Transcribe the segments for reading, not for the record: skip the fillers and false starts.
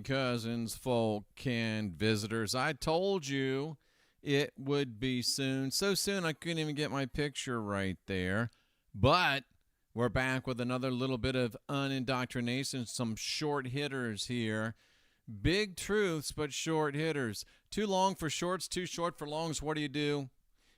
Cousins, folk, and visitors. I told you it would be soon. So soon I couldn't even get my picture right there. But we're back with another little bit of unindoctrination, some short hitters here. Big truths, but short hitters. Too long for shorts, too short for longs. What do?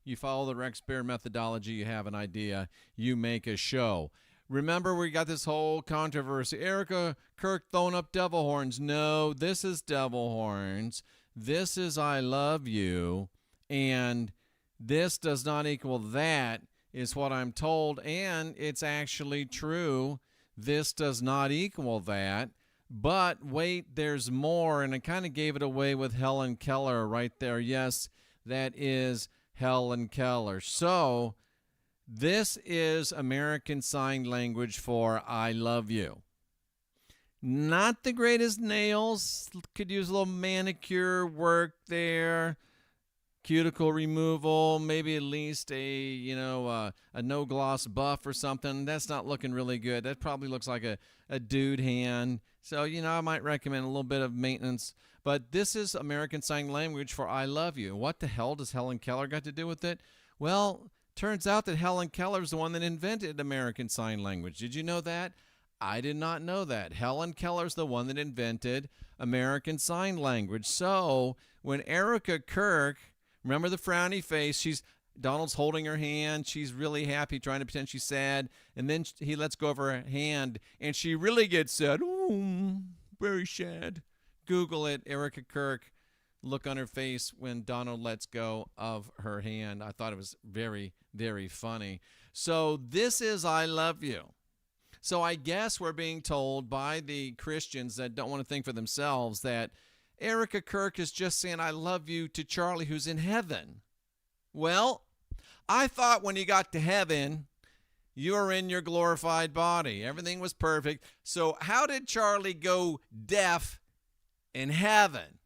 You follow the Rex Bear methodology. You have an idea. You make a show. Remember, we got this whole controversy. Erica Kirk throwing up devil horns. No, this is devil horns. This is I love you. And this does not equal that, is what I'm told. And it's actually true. This does not equal that. But wait, there's more. And I kind of gave it away with Helen Keller right there. Yes, that is Helen Keller. So this is American Sign Language for I love you. Not the greatest nails. Could use a little manicure work there. Cuticle removal, maybe at least a no gloss buff or something. That's not looking really good. That probably looks like a dude hand. So, I might recommend a little bit of maintenance. But this is American Sign Language for I love you. What the hell does Helen Keller got to do with it? Well, turns out that Helen Keller is the one that invented American Sign Language. Did you know that? I did not know that. Helen Keller's the one that invented American Sign Language. So when Erica Kirk, remember the frowny face, Donald's holding her hand. She's really happy, trying to pretend she's sad. And then he lets go of her hand, and she really gets sad. Oh, very sad. Google it, Erica Kirk. Look on her face when Donald lets go of her hand. I thought it was very, very funny. So this is I love you. So I guess we're being told by the Christians that don't want to think for themselves that Erica Kirk is just saying I love you to Charlie who's in heaven. Well, I thought when you got to heaven, you were in your glorified body. Everything was perfect. So how did Charlie go deaf in heaven?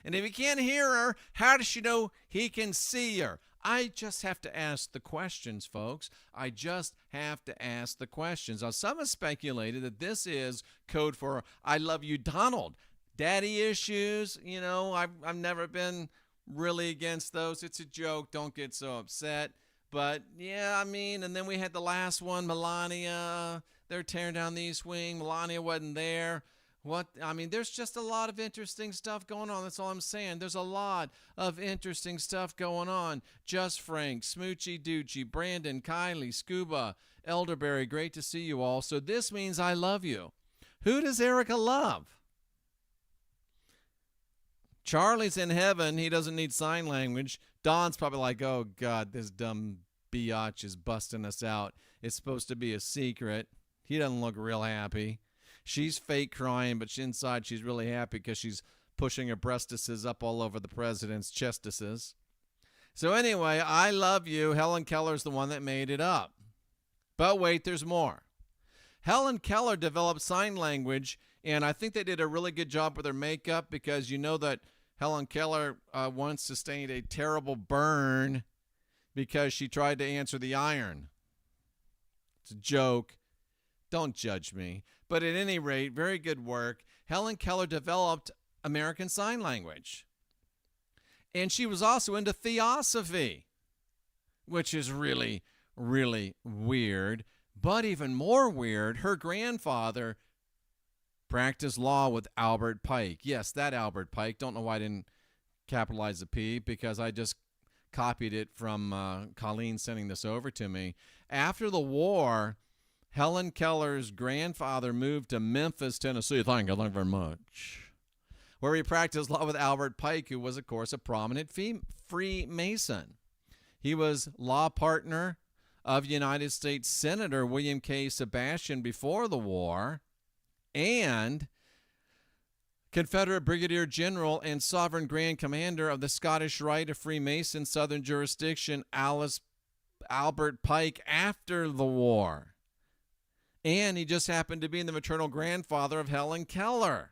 And if he can't hear her, how does she know he can see her? I just have to ask the questions, folks. I just have to ask the questions. Now, some have speculated that this is code for I love you, Donald. Daddy issues, I've never been really against those. It's a joke. Don't get so upset. But, yeah, and then we had the last one, Melania. They're tearing down the East Wing. Melania wasn't there. There's just a lot of interesting stuff going on. That's all I'm saying. There's a lot of interesting stuff going on. Just Frank, Smoochie Doochie, Brandon, Kylie, Scuba, Elderberry. Great to see you all. So this means I love you. Who does Erica love? Charlie's in heaven. He doesn't need sign language. Don's probably like, oh, God, this dumb biatch is busting us out. It's supposed to be a secret. He doesn't look real happy. She's fake crying, but inside she's really happy because she's pushing her breastises up all over the president's chestises. So anyway, I love you. Helen Keller's the one that made it up. But wait, there's more. Helen Keller developed sign language, and I think they did a really good job with her makeup because you know that Helen Keller once sustained a terrible burn because she tried to answer the iron. It's a joke. Don't judge me. But at any rate, very good work. Helen Keller developed American Sign Language. And she was also into theosophy, which is really, really weird. But even more weird, her grandfather practiced law with Albert Pike. Yes, that Albert Pike. Don't know why I didn't capitalize the P because I just copied it from Colleen sending this over to me. After the war, Helen Keller's grandfather moved to Memphis, Tennessee. Thank you very much. Where he practiced law with Albert Pike, who was, of course, a prominent Freemason. He was law partner of United States Senator William K. Sebastian before the war, and Confederate Brigadier General and Sovereign Grand Commander of the Scottish Rite of Freemason Southern Jurisdiction, Albert Pike, after the war. And he just happened to be the maternal grandfather of Helen Keller.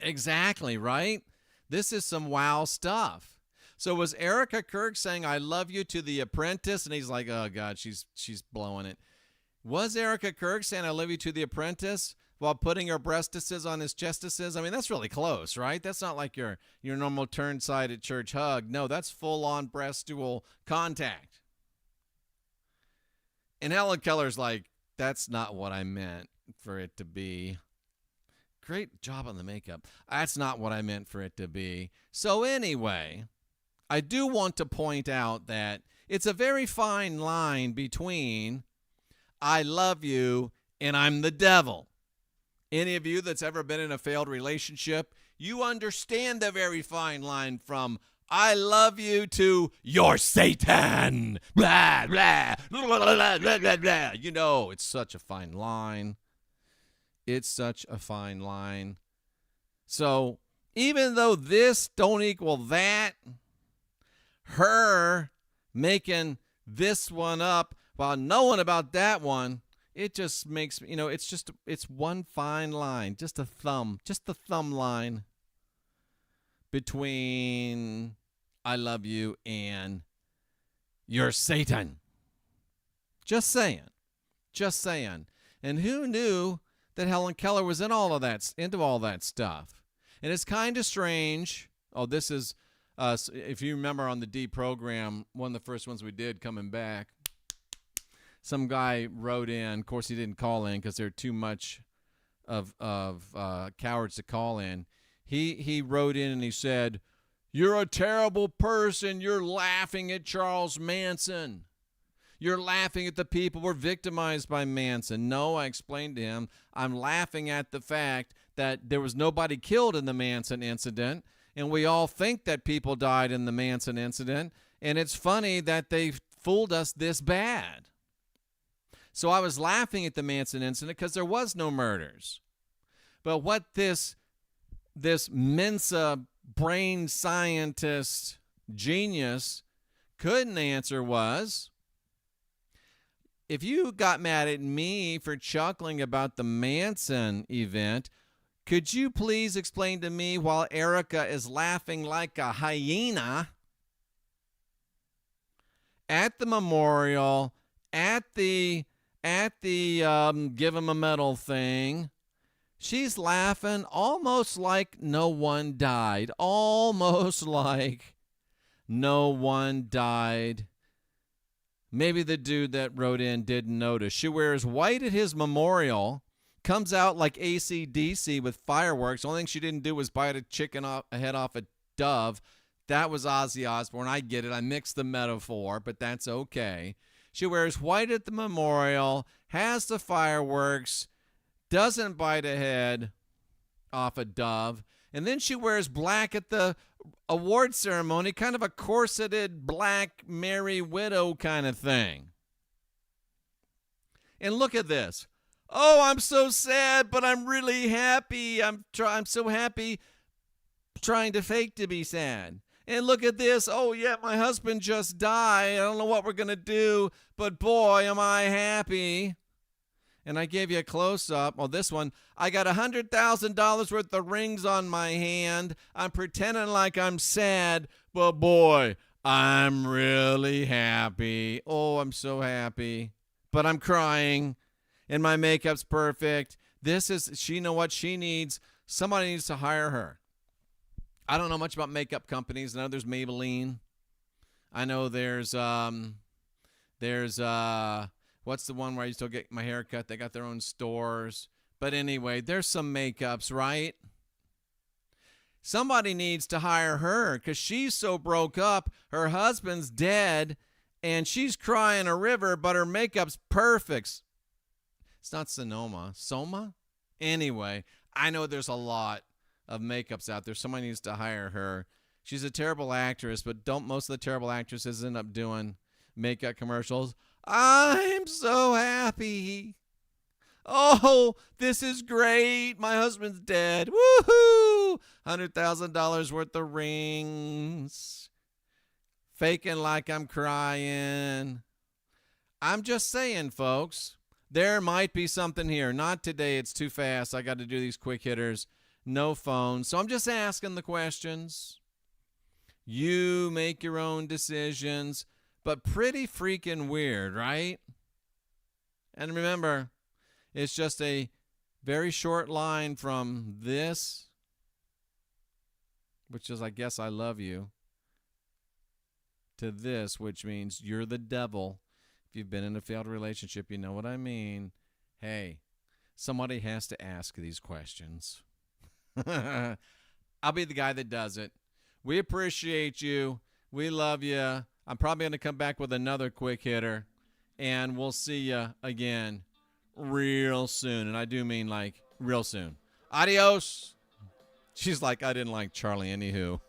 Exactly, right? This is some wow stuff. So was Erica Kirk saying, I love you to the apprentice? And he's like, oh, God, she's blowing it. Was Erica Kirk saying, I love you to the apprentice? while putting her breastises on his chestises. I mean, that's really close, right? That's not like your normal turn-side at church hug. No, that's full-on breastual contact. And Helen Keller's like, that's not what I meant for it to be. Great job on the makeup. That's not what I meant for it to be. So anyway, I do want to point out that it's a very fine line between I love you and I'm the devil. Any of you that's ever been in a failed relationship, you understand the very fine line from I love you to you're Satan. Blah, blah, blah, blah, blah, blah, blah. You know, it's such a fine line. It's such a fine line. So even though this don't equal that, her making this one up while knowing about that one, it just makes, it's one fine line, just the thumb line between I love you and you're Satan. Just saying. And who knew that Helen Keller was into all that stuff? And it's kind of strange. Oh, this is, if you remember on the D program, one of the first ones we did coming back, some guy wrote in. Of course, he didn't call in because there are too much of cowards to call in. He wrote in and he said, "You're a terrible person. You're laughing at Charles Manson. You're laughing at the people who were victimized by Manson." No, I explained to him, I'm laughing at the fact that there was nobody killed in the Manson incident, and we all think that people died in the Manson incident, and it's funny that they fooled us this bad. So I was laughing at the Manson incident because there was no murders. But what this Mensa brain scientist genius couldn't answer was, if you got mad at me for chuckling about the Manson event, could you please explain to me while Erica is laughing like a hyena at the memorial, at the give him a medal thing, she's laughing almost like no one died. Almost like no one died. Maybe the dude that wrote in didn't notice. She wears white at his memorial, comes out like AC/DC with fireworks. The only thing she didn't do was bite a head off a dove. That was Ozzy Osbourne. I get it. I mixed the metaphor, but that's okay. She wears white at the memorial, has the fireworks, doesn't bite a head off a dove, and then she wears black at the award ceremony, kind of a corseted black Mary Widow kind of thing. And look at this. Oh, I'm so sad, but I'm really happy. I'm so happy trying to fake to be sad. And look at this. Oh, yeah, my husband just died. I don't know what we're going to do, but boy, am I happy. And I gave you a close-up. Oh, this one. I got $100,000 worth of rings on my hand. I'm pretending like I'm sad, but boy, I'm really happy. Oh, I'm so happy. But I'm crying, and my makeup's perfect. She know what she needs. Somebody needs to hire her. I don't know much about makeup companies. I know there's Maybelline. I know there's what's the one where I used to get my hair cut? They got their own stores. But anyway, there's some makeups, right? Somebody needs to hire her because she's so broke up. Her husband's dead, and she's crying a river, but her makeup's perfect. It's not Sonoma. Soma? Anyway, I know there's a lot of makeups out there. Somebody needs to hire her. She's a terrible actress, but don't most of the terrible actresses end up doing makeup commercials? I'm so happy. Oh, this is great. My husband's dead. Woohoo! $100,000 worth of rings. Faking like I'm crying. I'm just saying, folks, there might be something here. Not today. It's too fast. I got to do these quick hitters. No phone. So I'm just asking the questions. You make your own decisions, but pretty freaking weird, right? And remember, it's just a Very short line from this, which is, I guess, I love you, to this, which means you're the devil. If you've been in a failed relationship, you know what I mean. Hey, somebody has to ask these questions. I'll be the guy that does it. We appreciate you. We love you. I'm probably going to come back with another quick hitter, and we'll see you again real soon. And I do mean like real soon. Adios. She's like, I didn't like Charlie anywho.